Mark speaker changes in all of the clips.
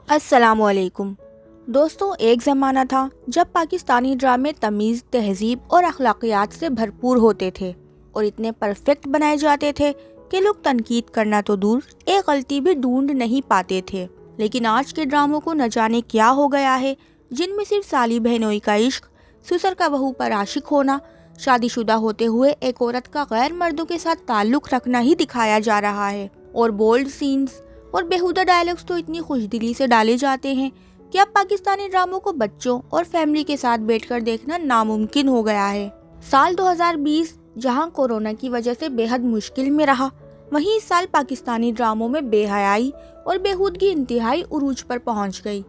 Speaker 1: السلام علیکم دوستوں، ایک زمانہ تھا جب پاکستانی ڈرامے تمیز، تہذیب اور اخلاقیات سے بھرپور ہوتے تھے اور اتنے پرفیکٹ بنائے جاتے تھے کہ لوگ تنقید کرنا تو دور، ایک غلطی بھی ڈھونڈ نہیں پاتے تھے۔ لیکن آج کے ڈراموں کو نہ جانے کیا ہو گیا ہے، جن میں صرف سالی بہنوئی کا عشق، سسر کا بہو پر عاشق ہونا، شادی شدہ ہوتے ہوئے ایک عورت کا غیر مردوں کے ساتھ تعلق رکھنا ہی دکھایا جا رہا ہے، اور بولڈ سینز اور بیہودہ ڈائلاگز تو اتنی خوش دلی سے ڈالے جاتے ہیں کہ اب پاکستانی ڈراموں کو بچوں اور فیملی کے ساتھ بیٹھ کر دیکھنا ناممکن ہو گیا ہے۔ سال 2020 جہاں کورونا کی وجہ سے بے حد مشکل میں رہا، وہیں اس سال پاکستانی ڈراموں میں بے حیائی اور بیہودگی انتہائی عروج پر پہنچ گئی۔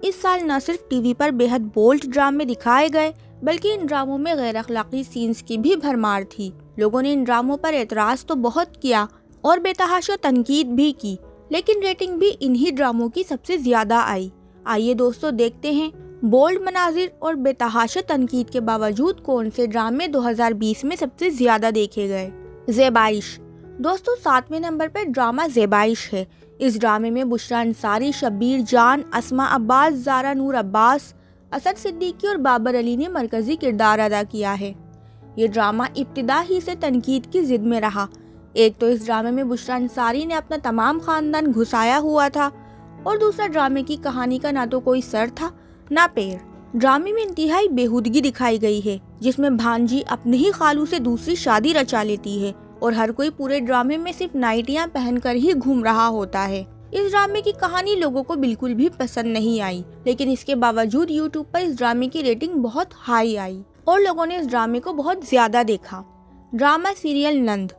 Speaker 1: اس سال نہ صرف ٹی وی پر بے حد بولڈ ڈرامے دکھائے گئے، بلکہ ان ڈراموں میں غیر اخلاقی سینز کی بھی بھرمار تھی۔ لوگوں نے ان ڈراموں پر اعتراض تو بہت کیا اور بے تحاشا تنقید بھی کی، لیکن ریٹنگ بھی انہی ڈراموں کی سب سے زیادہ آئی۔ آئیے دوستو دیکھتے ہیں بولڈ مناظر اور بے تحاشا تنقید کے باوجود کون سے ڈرامے 2020 میں سب سے زیادہ دیکھے گئے۔ زیبائش دوستو، 7ویں نمبر پر ڈرامہ زیبائش ہے۔ اس ڈرامے میں بشریٰ انصاری، شبیر جان، اسماء عباس، زارا نور عباس، اسد صدیقی اور بابر علی نے مرکزی کردار ادا کیا ہے۔ یہ ڈرامہ ابتدا ہی سے تنقید کی زد میں رہا۔ ایک تو اس ڈرامے میں بشریٰ انصاری نے اپنا تمام خاندان گھسایا ہوا تھا، اور دوسرا ڈرامے کی کہانی کا نہ تو کوئی سر تھا نہ پیر۔ ڈرامے میں انتہائی بیہودگی دکھائی گئی ہے، جس میں بھانجی اپنے ہی خالو سے دوسری شادی رچا لیتی ہے، اور ہر کوئی پورے ڈرامے میں صرف نائٹیاں پہن کر ہی گھوم رہا ہوتا ہے۔ اس ڈرامے کی کہانی لوگوں کو بالکل بھی پسند نہیں آئی، لیکن اس کے باوجود یوٹیوب پر اس ڈرامے کی ریٹنگ بہت ہائی آئی اور لوگوں نے اس ڈرامے کو بہت زیادہ دیکھا۔ ڈرامہ سیریل نند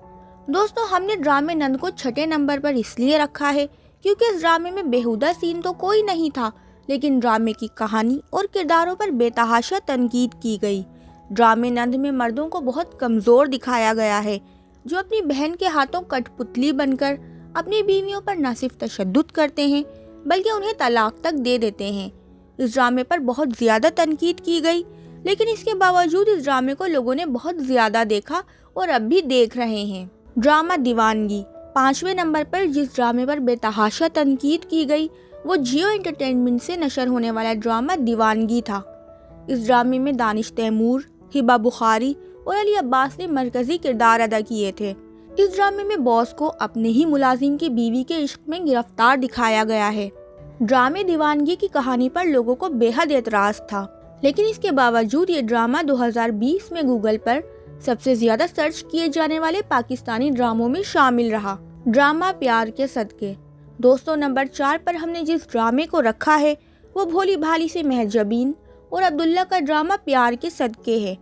Speaker 1: دوستو، ہم نے ڈرامے نند کو 6 نمبر پر اس لیے رکھا ہے کیونکہ اس ڈرامے میں بیہودہ سین تو کوئی نہیں تھا، لیکن ڈرامے کی کہانی اور کرداروں پر بے تحاشا تنقید کی گئی۔ ڈرامے نند میں مردوں کو بہت کمزور دکھایا گیا ہے، جو اپنی بہن کے ہاتھوں کٹ پتلی بن کر اپنی بیویوں پر نہ صرف تشدد کرتے ہیں بلکہ انہیں طلاق تک دے دیتے ہیں۔ اس ڈرامے پر بہت زیادہ تنقید کی گئی، لیکن اس کے باوجود اس ڈرامے کو لوگوں نے بہت زیادہ دیکھا اور اب بھی دیکھ رہے ہیں۔ ڈرامہ دیوانگی 5ویں نمبر پر جس ڈرامے پر بے تحاشا تنقید کی گئی وہ جیو انٹرٹینمنٹ سے نشر ہونے والا ڈرامہ دیوانگی تھا۔ اس ڈرامے میں دانش تیمور، ہبہ بخاری اور علی عباس نے مرکزی کردار ادا کیے تھے۔ اس ڈرامے میں باس کو اپنے ہی ملازم کی بیوی کے عشق میں گرفتار دکھایا گیا ہے۔ ڈرامے دیوانگی کی کہانی پر لوگوں کو بے حد اعتراض تھا، لیکن اس کے باوجود یہ ڈرامہ 2020 میں گوگل پر سب سے زیادہ سرچ کیے جانے والے پاکستانی ڈراموں میں شامل رہا۔ ڈرامہ پیار کے صدقے دوستو، نمبر 4 پر ہم نے جس ڈرامے کو رکھا ہے وہ بھولی بھالی سے مہجبین اور عبداللہ کا ڈرامہ پیار کے صدقے ہے۔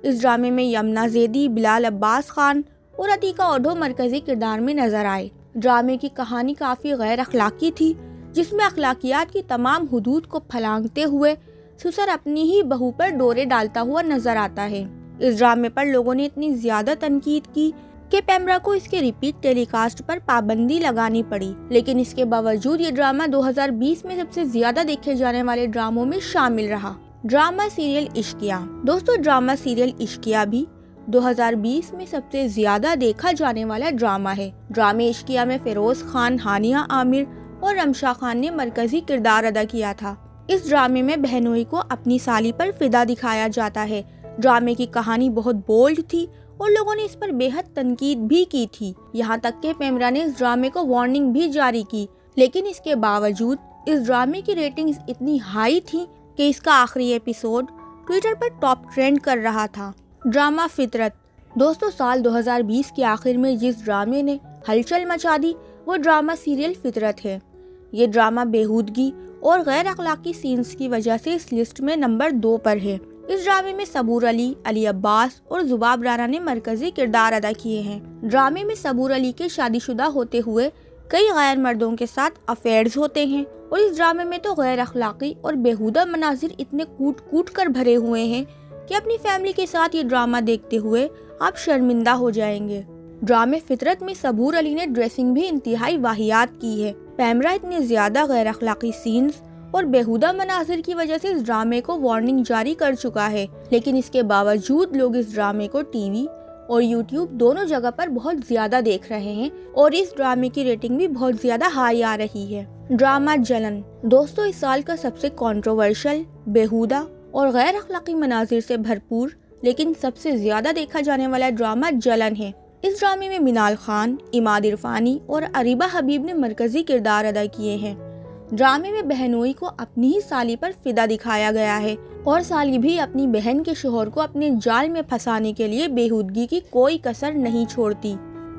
Speaker 1: اس ڈرامے میں یمنا زیدی، بلال عباس خان اور عتیقہ اوڈھو مرکزی کردار میں نظر آئے۔ ڈرامے کی کہانی کافی غیر اخلاقی تھی، جس میں اخلاقیات کی تمام حدود کو پھلانگتے ہوئے سسر اپنی ہی بہو پر ڈورے ڈالتا ہوا نظر آتا ہے۔ اس ڈرامے پر لوگوں نے اتنی زیادہ تنقید کی کہ پیمرا کو اس کے ریپیٹ ٹیلی کاسٹ پر پابندی لگانی پڑی، لیکن اس کے باوجود یہ ڈرامہ 2020 میں سب سے زیادہ دیکھے جانے والے ڈراموں میں شامل رہا۔ ڈرامہ سیریل عشقیہ دوستو، ڈرامہ سیریل عشقیہ بھی 2020 میں سب سے زیادہ دیکھا جانے والا ڈرامہ ہے۔ ڈرامے عشقیہ میں فیروز خان، ہانیہ عامر اور رمشا خان نے مرکزی کردار ادا کیا تھا۔ اس ڈرامے میں بہنوئی کو اپنی سالی پر فدا دکھایا جاتا ہے۔ ڈرامے کی کہانی بہت بولڈ تھی اور لوگوں نے اس پر بے حد تنقید بھی کی تھی، یہاں تک کہ پیمرا نے اس ڈرامے کو وارننگ بھی جاری کی، لیکن اس کے باوجود اس ڈرامے کی ریٹنگز اتنی ہائی تھی کہ اس کا آخری ایپیسوڈ ٹویٹر پر ٹاپ ٹرینڈ کر رہا تھا۔ ڈرامہ فطرت دوستو، سال 2020 کے آخر میں جس ڈرامے نے ہلچل مچا دی وہ ڈرامہ سیریل فطرت ہے۔ یہ ڈرامہ بیہودگی اور غیر اخلاقی سینز کی وجہ سے اس لسٹ میں نمبر 2 پر ہے۔ اس ڈرامے میں صبور علی، علی عباس اور زباب رانا نے مرکزی کردار ادا کیے ہیں۔ ڈرامے میں صبور علی کے شادی شدہ ہوتے ہوئے کئی غیر مردوں کے ساتھ افیئرز ہوتے ہیں، اور اس ڈرامے میں تو غیر اخلاقی اور بیہودہ مناظر اتنے کوٹ کوٹ کر بھرے ہوئے ہیں کہ اپنی فیملی کے ساتھ یہ ڈرامہ دیکھتے ہوئے آپ شرمندہ ہو جائیں گے۔ ڈرامے فطرت میں صبور علی نے ڈریسنگ بھی انتہائی واہیات کی ہے۔ پیمرا اتنے زیادہ غیر اخلاقی سینز اور بیہودہ مناظر کی وجہ سے اس ڈرامے کو وارننگ جاری کر چکا ہے، لیکن اس کے باوجود لوگ اس ڈرامے کو ٹی وی اور یوٹیوب دونوں جگہ پر بہت زیادہ دیکھ رہے ہیں اور اس ڈرامے کی ریٹنگ بھی بہت زیادہ ہائی آ رہی ہے۔ ڈرامہ جلن دوستو اس سال کا سب سے کنٹروورشل، بیہودہ اور غیر اخلاقی مناظر سے بھرپور لیکن سب سے زیادہ دیکھا جانے والا ڈرامہ جلن ہے۔ اس ڈرامے میں منال خان، عماد عرفانی اور اریبہ حبیب نے مرکزی کردار ادا کیے ہیں۔ ڈرامے میں بہنوئی کو اپنی ہی سالی پر فدا دکھایا گیا ہے اور سالی بھی اپنی بہن کے شوہر کو اپنے جال میں پھنسانے کے لیے بےہودگی کی کوئی کسر نہیں چھوڑتی۔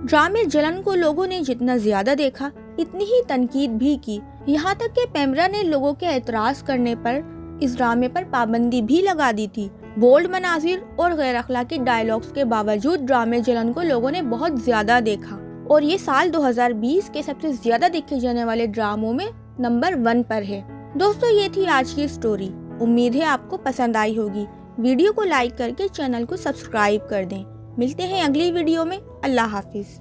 Speaker 1: ڈرامے جلن کو لوگوں نے جتنا زیادہ دیکھا اتنی ہی تنقید بھی کی، یہاں تک کہ پیمرا نے لوگوں کے اعتراض کرنے پر اس ڈرامے پر پابندی بھی لگا دی تھی۔ بولڈ مناظر اور غیر اخلاقی ڈائیلاگز کے باوجود ڈرامے جلن کو لوگوں نے بہت زیادہ دیکھا اور یہ سال 2020 کے سب سے زیادہ دیکھے جانے والے ڈراموں میں نمبر 1 پر ہے۔ دوستو یہ تھی آج کی سٹوری، امید ہے آپ کو پسند آئی ہوگی۔ ویڈیو کو لائک کر کے چینل کو سبسکرائب کر دیں۔ ملتے ہیں اگلی ویڈیو میں، اللہ حافظ۔